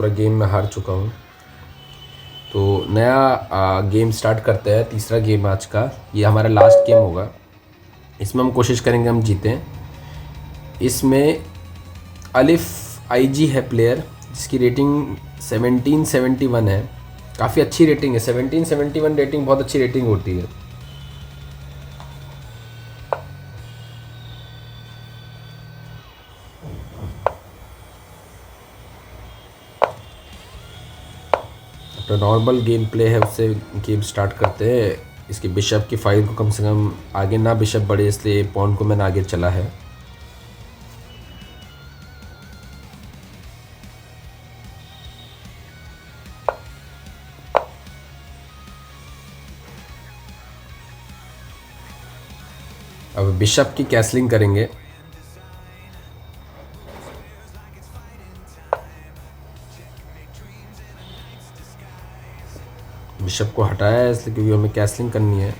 पूरा गेम में हार चुका हूँ। तो नया गेम स्टार्ट करते हैं। तीसरा गेम आज का, ये हमारा लास्ट गेम होगा। इसमें हम कोशिश करेंगे हम जीतें। इसमें अलिफ आईजी है प्लेयर, जिसकी रेटिंग 1771 है। काफ़ी अच्छी रेटिंग है। 1771 रेटिंग बहुत अच्छी रेटिंग होती है। तो नॉर्मल गेम प्ले है, उससे गेम स्टार्ट करते हैं। इसके बिशप की फाइल को कम से कम आगे ना बिशप बढ़े, इसलिए पॉन को मैंने आगे चला है। अब बिशप की कैसलिंग करेंगे। बिशप को हटाया है इसलिए क्योंकि हमें कैसलिंग करनी है।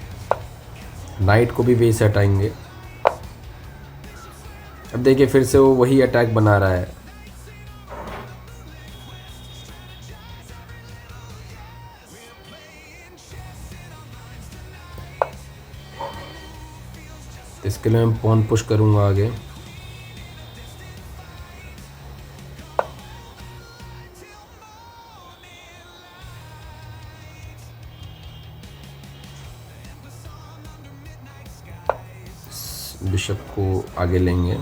नाइट को भी वे से हटाएंगे। अब देखिए फिर से वो वही अटैक बना रहा है। तो इसके लिए मैं पॉन पुश करूंगा आगे। बिशप को आगे लेंगे।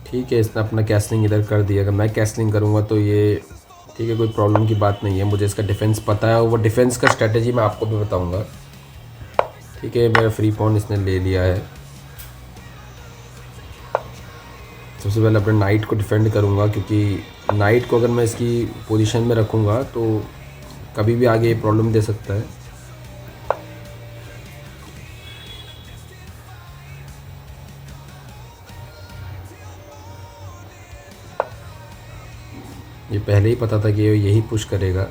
ठीक है, इसने अपना कैसलिंग इधर कर दिया। अगर मैं कैसलिंग करूँगा तो ये ठीक है, कोई प्रॉब्लम की बात नहीं है। मुझे इसका डिफेंस पता है और वो डिफेंस का स्ट्रेटजी मैं आपको भी बताऊंगा। ठीक है, मेरा फ्री पॉन इसने ले लिया है। सबसे पहले अपने नाइट को डिफेंड करूँगा, क्योंकि नाइट को अगर मैं इसकी पोजीशन में रखूँगा तो कभी भी आगे प्रॉब्लम दे सकता है। ये पहले ही पता था कि ये यही पुश करेगा।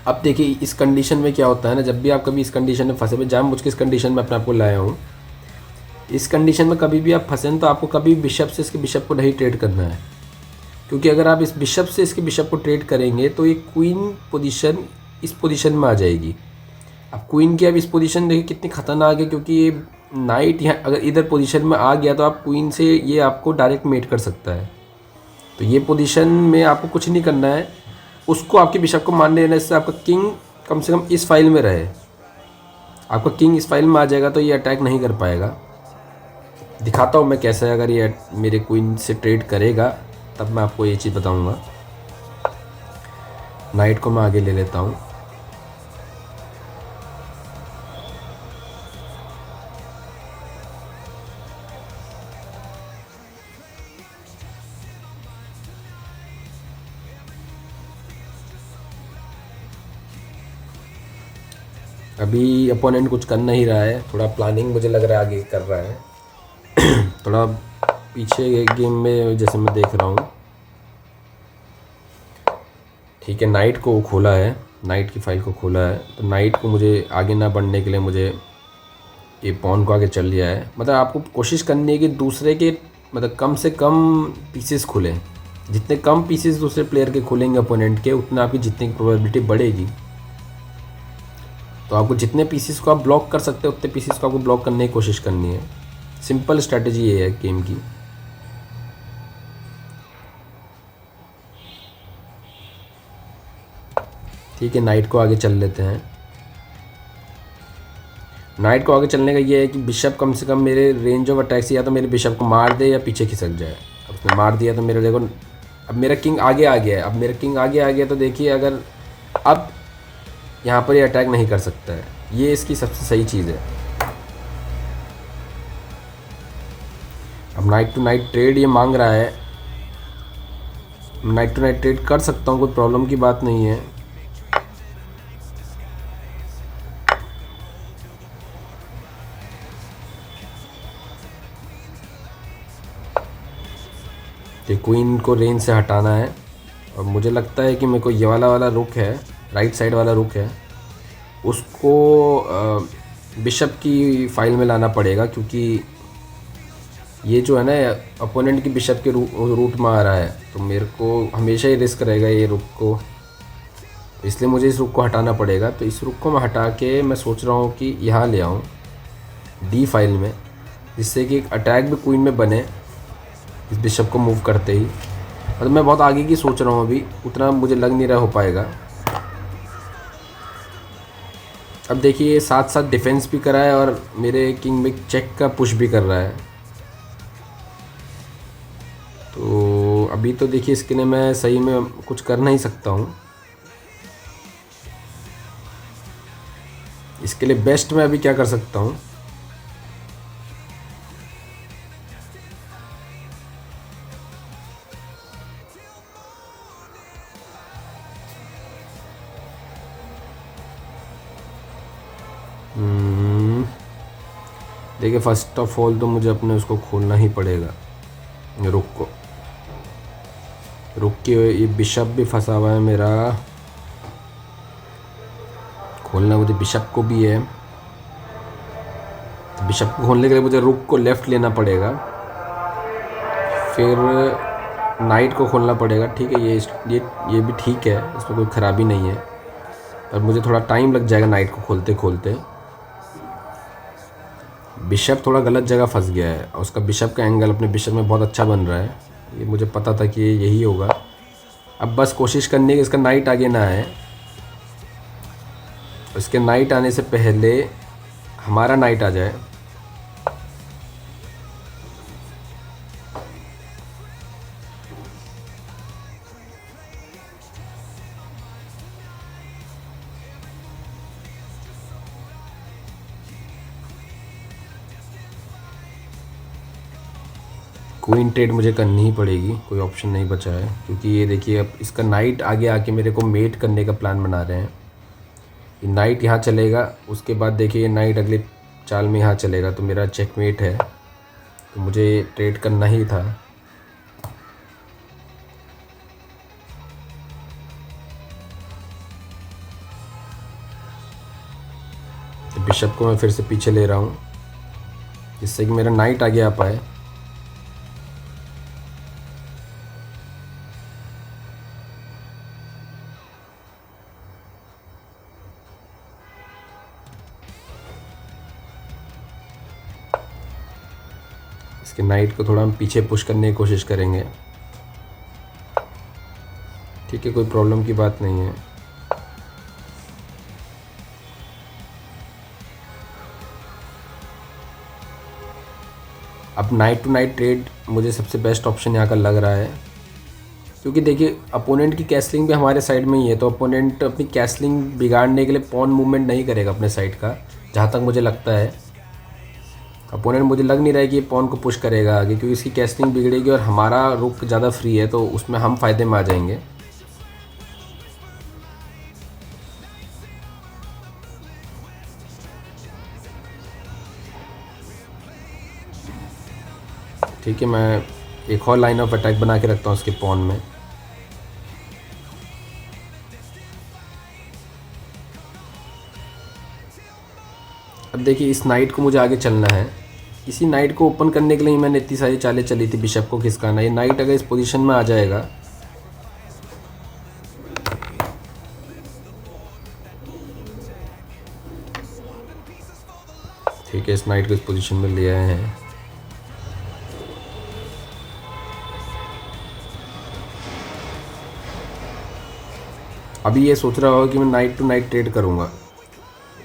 अब देखिए इस कंडीशन में क्या होता है ना, जब भी आप कभी इस कंडीशन में फंसे, मैं जानबूझ के इस कंडीशन में अपने आप को लाया हूँ। इस कंडीशन में कभी भी आप फंसें तो आपको कभी बिशप से इसके बिशप को नहीं ट्रेड करना है, क्योंकि अगर आप इस बिशप से इसके बिशप को ट्रेड करेंगे तो ये क्वीन पोजीशन इस पोजीशन में आ जाएगी। अब क्वीन की अब इस पोजीशन देखिए कितनी खतरनाक है, क्योंकि ये नाइट यहाँ अगर इधर पोजीशन में आ गया तो आप क्वीन से ये आपको डायरेक्ट मेट कर सकता है। तो ये पोजीशन में आपको कुछ नहीं करना है, उसको आपके बिशप को मारने देने से आपका किंग कम से कम इस फाइल में रहे। आपका किंग इस फाइल में आ जाएगा तो ये अटैक नहीं कर पाएगा। दिखाता हूँ मैं कैसे, अगर ये मेरे क्वीन से ट्रेड करेगा तब मैं आपको ये चीज़ बताऊँगा। नाइट को मैं आगे ले लेता हूँ। अभी अपोनेंट कुछ कर नहीं रहा है, थोड़ा प्लानिंग मुझे लग रहा है आगे कर रहा है। थोड़ा पीछे गेम में जैसे मैं देख रहा हूँ। ठीक है, नाइट को खोला है, नाइट की फाइल को खोला है। तो नाइट को मुझे आगे ना बढ़ने के लिए मुझे ये पॉन को आगे चल लिया है। मतलब आपको कोशिश करनी है कि दूसरे के मतलब कम से कम पीसेस खुलें। जितने कम पीसेस दूसरे प्लेयर के खुलेंगे अपोनेंट के, उतना आपकी जीतने की प्रोबेबिलिटी बढ़ेगी। तो आपको जितने पीसेस को आप ब्लॉक कर सकते हो उतने पीसेस को आपको ब्लॉक करने की कोशिश करनी है। सिंपल स्ट्रैटेजी ये है गेम की। ठीक है, नाइट को आगे चल लेते हैं। नाइट को आगे चलने का ये है कि बिशप कम से कम मेरे रेंज ऑफ अटैक से या तो मेरे बिशप को मार दे या पीछे खिसक जाए। अब उसने मार दिया तो मेरे देखो अब मेरा किंग आगे आ गया है। अब मेरा किंग आगे आ गया तो देखिए अगर अब यहाँ पर ये अटैक नहीं कर सकता है। ये इसकी सबसे सही चीज़ है। अब नाइट टू नाइट ट्रेड ये मांग रहा है। नाइट टू नाइट ट्रेड कर सकता हूँ, कोई प्रॉब्लम की बात नहीं है। कि क्वीन को रेंज से हटाना है। और मुझे लगता है कि मेरे को ये वाला रुक है, राइट साइड वाला रुक है, उसको बिशप की फाइल में लाना पड़ेगा, क्योंकि ये जो है ना अपोनेंट की बिशप के रूट में आ रहा है, तो मेरे को हमेशा ही रिस्क रहेगा ये रुक को, इसलिए मुझे इस रुक को हटाना पड़ेगा। तो इस रुक को मैं हटा के मैं सोच रहा हूँ कि यहाँ ले आऊँ डी फाइल में, जिससे कि एक अटैक भी क्वीन में बने इस बिशप को मूव करते ही। मतलब मैं बहुत आगे की सोच रहा हूँ, अभी उतना मुझे लग नहीं रहा हो पाएगा। अब देखिए ये साथ साथ डिफेंस भी कर रहा है और मेरे किंग में चेक का पुश भी कर रहा है। तो अभी तो देखिए इसके लिए मैं सही में कुछ कर नहीं सकता हूँ। इसके लिए बेस्ट मैं अभी क्या कर सकता हूँ, देखिए फर्स्ट ऑफ ऑल तो मुझे अपने उसको खोलना ही पड़ेगा, रुक को। रुक के ये बिशप भी फंसा हुआ है मेरा, खोलना मुझे बिशप को भी है। तो बिशप को खोलने के लिए मुझे रुक को लेफ़्ट लेना पड़ेगा, फिर नाइट को खोलना पड़ेगा। ठीक है, ये भी ठीक है, इसमें कोई ख़राबी नहीं है, पर मुझे थोड़ा टाइम लग जाएगा नाइट को खोलते खोलते। बिशप थोड़ा गलत जगह फंस गया है और उसका बिशप का एंगल अपने बिशप में बहुत अच्छा बन रहा है, ये मुझे पता था कि यही होगा। अब बस कोशिश करनी है कि इसका नाइट आगे ना आए। इसके नाइट आने से पहले हमारा नाइट आ जाए। क्वीन ट्रेड मुझे करनी ही पड़ेगी, कोई ऑप्शन नहीं बचा है, क्योंकि ये देखिए अब इसका नाइट आगे आके मेरे को मेट करने का प्लान बना रहे हैं। ये नाइट यहाँ चलेगा, उसके बाद देखिए ये नाइट अगले चाल में यहाँ चलेगा, तो मेरा चेकमेट है। तो मुझे ट्रेड करना ही था। तो बिशप को मैं फिर से पीछे ले रहा हूँ, जिससे कि मेरा नाइट आगे आ पाए। इसके नाइट को थोड़ा हम पीछे पुश करने की कोशिश करेंगे। ठीक है, कोई प्रॉब्लम की बात नहीं है। अब नाइट टू नाइट ट्रेड मुझे सबसे बेस्ट ऑप्शन यहाँ का लग रहा है, क्योंकि देखिए अपोनेंट की कैसलिंग भी हमारे साइड में ही है, तो अपोनेंट अपनी कैसलिंग बिगाड़ने के लिए पॉन मूवमेंट नहीं करेगा अपने साइड का, जहाँ तक मुझे लगता है। अपोनेंट मुझे लग नहीं रहा है कि ये पॉन को पुश करेगा आगे, क्योंकि इसकी कैसलिंग बिगड़ेगी और हमारा रुक ज़्यादा फ्री है, तो उसमें हम फ़ायदे में आ जाएंगे। ठीक है, मैं एक और लाइन ऑफ अटैक बना के रखता हूँ उसके पॉन में। अब देखिए इस नाइट को मुझे आगे चलना है, इसी नाइट को ओपन करने के लिए मैंने इतनी सारी चालें चली थी बिशप को खिसकाना। ये नाइट अगर इस पोजीशन में आ जाएगा, ठीक है, इस नाइट को इस पोजीशन में ले आए हैं। अभी ये सोच रहा होगा कि मैं नाइट टू नाइट ट्रेड करूँगा।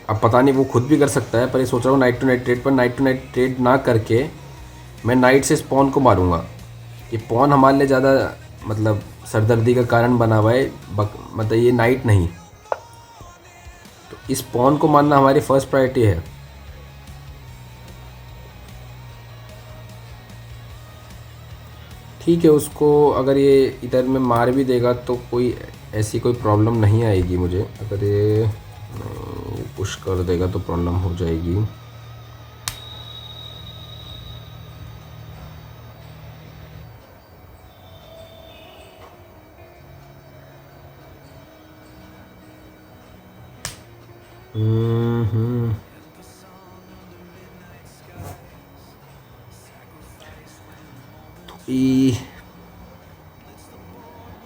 अब पता नहीं वो खुद भी कर सकता है, पर ये सोच रहा हूँ नाइट टू नाइट ट्रेड, पर नाइट टू नाइट ट्रेड ना करके मैं नाइट से इस पॉन को मारूंगा। ये पॉन हमारे लिए ज़्यादा मतलब सरदर्दी का कारण बना हुआ है, मतलब ये नाइट नहीं। तो इस पॉन को मारना हमारी फर्स्ट प्रायोरिटी है। ठीक है, उसको अगर ये इधर में मार भी देगा तो कोई ऐसी कोई प्रॉब्लम नहीं आएगी मुझे। अगर ये पुश कर देगा तो प्रॉब्लम हो जाएगी।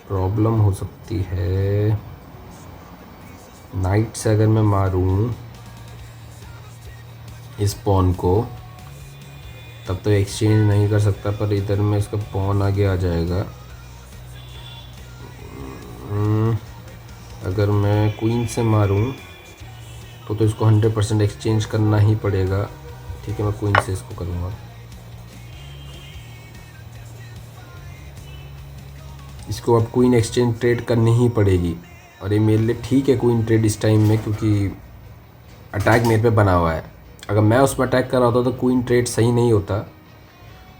प्रॉब्लम हो सकती है। नाइट से अगर मैं मारूं इस पॉन को तब तो एक्सचेंज नहीं कर सकता, पर इधर में इसका पॉन आगे आ जाएगा। अगर मैं क्वीन से मारूं तो इसको 100% एक्सचेंज करना ही पड़ेगा। ठीक है, मैं क्वीन से इसको करूँगा। इसको अब क्वीन एक्सचेंज ट्रेड करनी ही पड़ेगी, और ये मेरे लिए ठीक है क्वीन ट्रेड इस टाइम में, क्योंकि अटैक मेरे पे बना हुआ है। अगर मैं उस पर अटैक कर रहा होता तो क्वीन ट्रेड सही नहीं होता।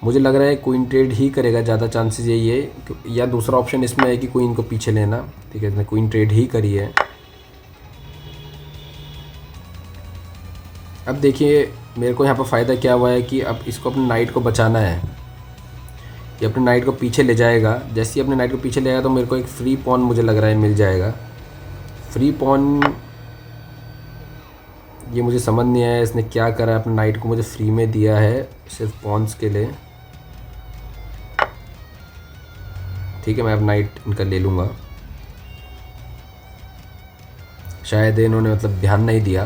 मुझे लग रहा है क्वीन ट्रेड ही करेगा, ज़्यादा चांसेस यही है, या दूसरा ऑप्शन इसमें है कि क्वीन को पीछे लेना। ठीक है, इसने क्वीन ट्रेड ही करी है। अब देखिए मेरे को यहाँ पर फ़ायदा क्या हुआ है कि अब इसको अपने नाइट को बचाना है। ये अपने नाइट को पीछे ले जाएगा। जैसे ही अपने नाइट को पीछे ले आएगा तो मेरे को एक फ्री पॉन मुझे लग रहा है मिल जाएगा। फ्री पॉन ये मुझे समझ नहीं आया इसने क्या करा है, अपने नाइट को मुझे फ्री में दिया है सिर्फ पॉन्स के लिए। ठीक है, मैं अब नाइट इनका ले लूँगा। शायद इन्होंने मतलब ध्यान नहीं दिया,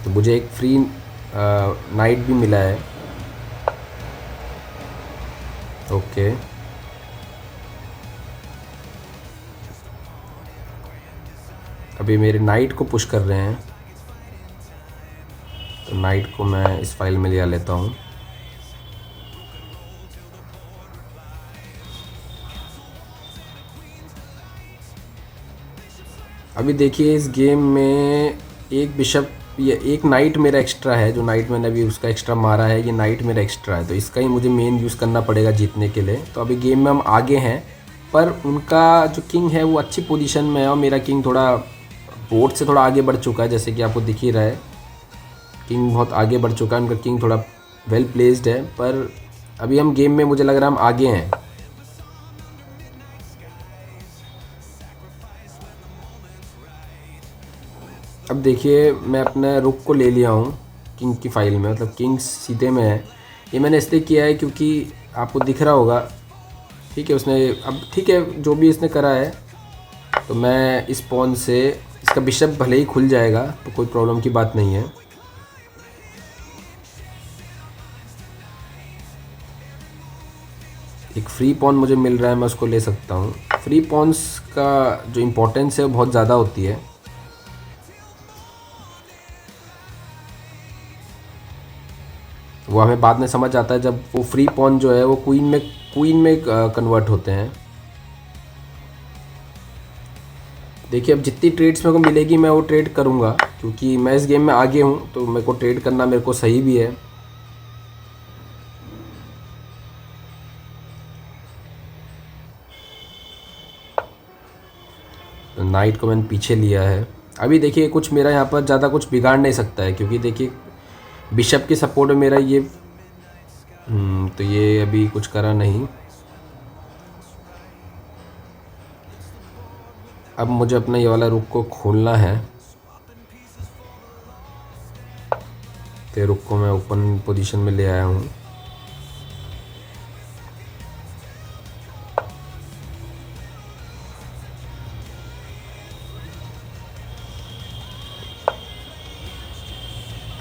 तो मुझे एक फ्री नाइट भी मिला है। ओके, अभी मेरे नाइट को पुश कर रहे हैं, तो नाइट को मैं इस फाइल में ले लेता हूँ। अभी देखिए इस गेम में एक बिशप या एक नाइट मेरा एक्स्ट्रा है। जो नाइट मैंने अभी उसका एक्स्ट्रा मारा है, ये नाइट मेरा एक्स्ट्रा है, तो इसका ही मुझे मेन यूज़ करना पड़ेगा जीतने के लिए। तो अभी गेम में हम आगे हैं, पर उनका जो किंग है वो अच्छी पोजीशन में है, और मेरा किंग थोड़ा बोर्ड से थोड़ा आगे बढ़ चुका है, जैसे कि आपको दिख ही रहा है। किंग बहुत आगे बढ़ चुका है, उनका किंग थोड़ा वेल प्लेस्ड है, पर अभी हम गेम में मुझे लग रहा है हम आगे हैं। अब देखिए मैं अपने रुक को ले लिया हूँ किंग की फाइल में, मतलब किंग सीधे में है। ये मैंने इसलिए किया है क्योंकि आपको दिख रहा होगा। ठीक है, उसने अब ठीक है जो भी इसने करा है, तो मैं इस पॉन से इसका बिशप भले ही खुल जाएगा तो कोई प्रॉब्लम की बात नहीं है। एक फ्री पॉन मुझे मिल रहा है, मैं उसको ले सकता हूँ। फ्री पॉन्स का जो इम्पोर्टेंस है वो बहुत ज़्यादा होती है। वो हमें बाद में समझ आता है जब वो फ्री पॉन जो है वो क्वीन में कन्वर्ट होते हैं। देखिए अब जितनी ट्रेड्स मेरे को मिलेगी मैं वो ट्रेड करूँगा, क्योंकि मैं इस गेम में आगे हूँ, तो मेरे को ट्रेड करना मेरे को सही भी है। तो नाइट को मैंने पीछे लिया है। अभी देखिए कुछ मेरा यहाँ पर ज़्यादा कुछ बिगाड़ नहीं सकता है, क्योंकि देखिए बिशप के सपोर्ट में मेरा ये तो ये अभी कुछ करा नहीं। अब मुझे अपना ये वाला रुक को खोलना है, तो रुक को मैं ओपन पोजीशन में ले आया हूँ।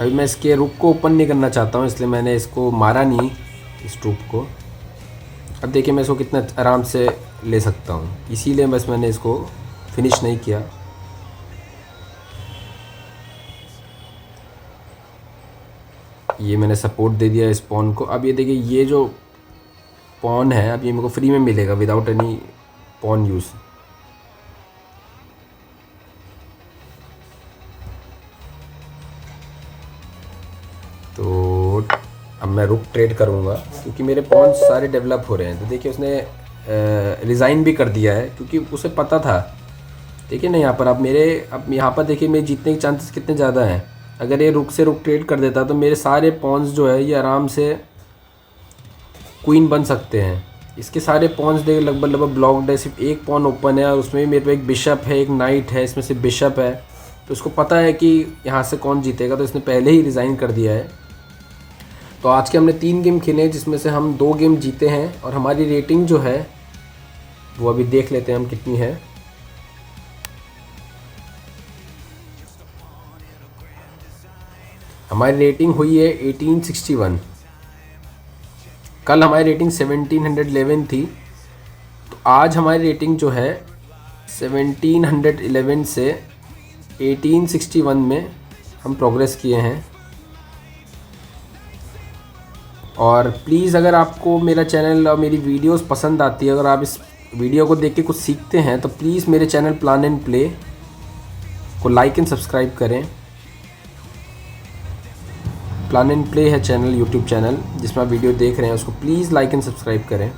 अभी मैं इसके रुक को ओपन नहीं करना चाहता हूँ, इसलिए मैंने इसको मारा नहीं इस रुक को। अब देखिए मैं इसको कितना आराम से ले सकता हूँ, इसीलिए बस मैंने इसको फिनिश नहीं किया। ये मैंने सपोर्ट दे दिया इस पॉन को। अब ये देखिए ये जो पॉन है अब ये मेरे को फ्री में मिलेगा विदाउट एनी पॉन यूज़। तो अब मैं रुक ट्रेड करूँगा, क्योंकि मेरे पॉन्स सारे डेवलप हो रहे हैं। तो देखिए उसने रिज़ाइन भी कर दिया है, क्योंकि उसे पता था। देखिए ना यहाँ पर अब यहाँ पर देखिए मेरे जीतने के चांसेस कितने ज़्यादा हैं। अगर ये रुक से रुक ट्रेड कर देता तो मेरे सारे पॉन्स जो है ये आराम से क्वीन बन सकते हैं। इसके सारे पॉन्स देखिए लगभग ब्लॉक्ड है, सिर्फ एक पॉन ओपन है, और उसमें भी मेरे पे एक बिशप है, एक नाइट है, इसमें से बिशप है। तो उसको पता है कि यहाँ से कौन जीतेगा, तो इसने पहले ही रिज़ाइन कर दिया है। तो आज के हमने 3 गेम खेले हैं, जिसमें से हम 2 गेम जीते हैं और हमारी रेटिंग जो है वो अभी देख लेते हैं हम कितनी है। हमारी रेटिंग हुई है 1861। कल हमारी रेटिंग 1711 थी, तो आज हमारी रेटिंग जो है 1711 से 1861 में हम प्रोग्रेस किए हैं। और प्लीज़ अगर आपको मेरा चैनल और मेरी वीडियोस पसंद आती है, अगर आप इस वीडियो को देख के कुछ सीखते हैं, तो प्लीज़ मेरे चैनल प्लान एंड प्ले को लाइक एंड सब्सक्राइब करें। प्लान एंड प्ले है चैनल, यूट्यूब चैनल जिसमें आप वीडियो देख रहे हैं, उसको प्लीज़ लाइक एंड सब्सक्राइब करें।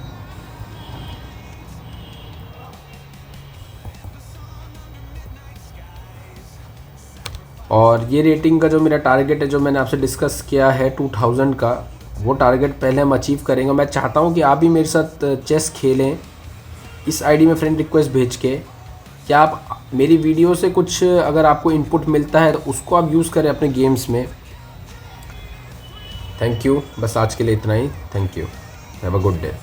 और ये रेटिंग का जो मेरा टारगेट है, जो मैंने आपसे डिस्कस किया है 2000 का, वो टारगेट पहले हम अचीव करेंगे। मैं चाहता हूँ कि आप भी मेरे साथ चेस खेलें इस आईडी में फ्रेंड रिक्वेस्ट भेज के। क्या आप मेरी वीडियो से कुछ अगर आपको इनपुट मिलता है तो उसको आप यूज़ करें अपने गेम्स में। थैंक यू, बस आज के लिए इतना ही। Thank you, have a good day.